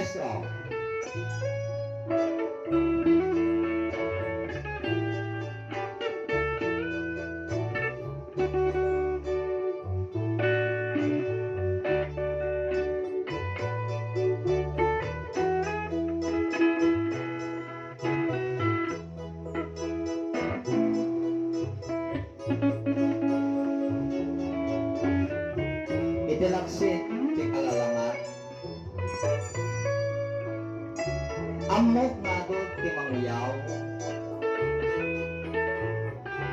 maestro. Itilaksit di kalalangan. Amok nga doon ti mangyaw.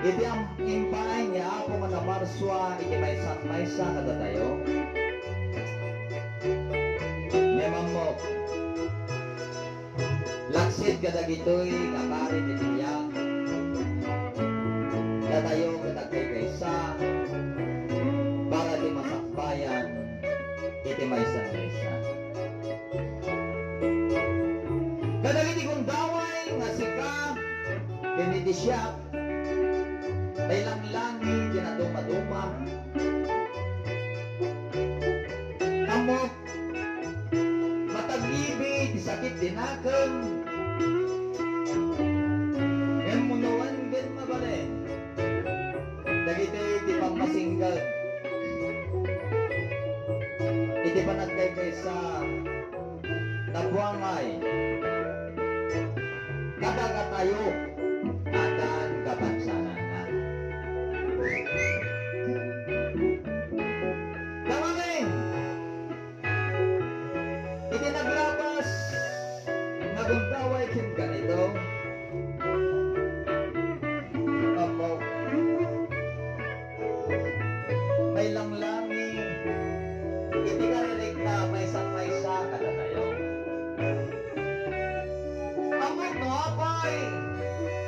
Iti ang impay niya kung manamarswa iti maysa kada tayo. Memang mo. Laksit kada gito'y kakarit iti niya. Datayo kada kaysa para di masakbayan iti maysa. Kadagiti kong daway nga sika kiniti siya ay lang-langi dinaduma-duma amok mataglibi di sakit dinaken emunuan din mabali dagiti iti pamasinggan iti panagkay kaysa nabuangay kadaga tayo adan kabansanan na. Damangin! Iti naglabas nagundaway kin ganito Apo may langlangi iti karinig na may maysa kada tayo. Amok no apay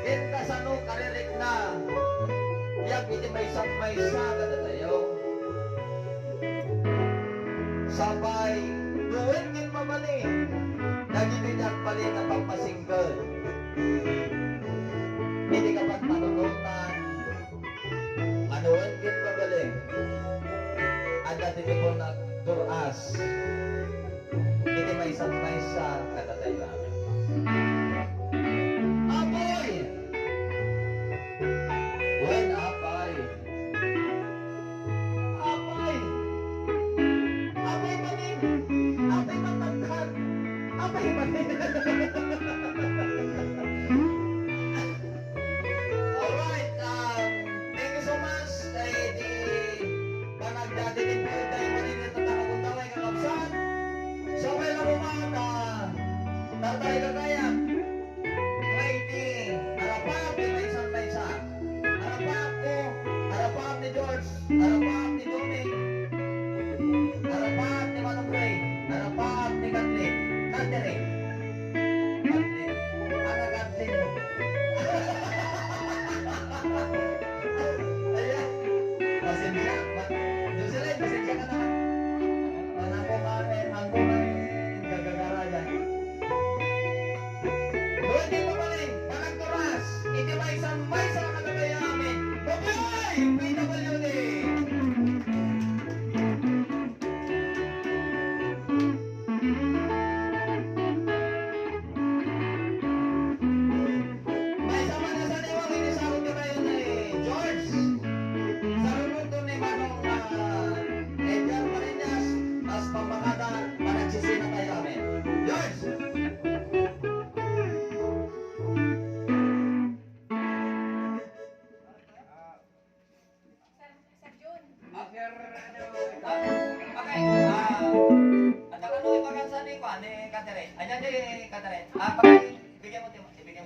ita sano karinig na yak iti may maysa kada tayo. Sabay gawin kin mamali nagibigyan pali na pagmasinggal hindi ka ba't manunutan anuan kin magaling at dati ko nagturas hindi may maysa kada tayo amin. Apoy! Wen apay! Apay! Apay manin! Apay matangkan! Apay manin! Alright, thank you so much kay di panagdadinig ko tayo manin ito nakagundaway kakapsan. So may lumata tatay kagaya waiting harapap ni maysa harapap ko harapap ni George harapap ni Dominic harapap ni Manong Ray harapap ni Kathleen Catherine Ana Kathleen ayan pasensya doon sila pasensya ka na anako kami gagagara dyan. Doon din mabaling, panagturas, iti may sa katagaya amin. Baboy! PWD! May sama na sa niwang inisarot ka tayo ni George. Sa rulog ni Manong Edgar Marinas, mas pampakata, panagsisina tayo amin. George! Ayan di Catherine. Bigyan mo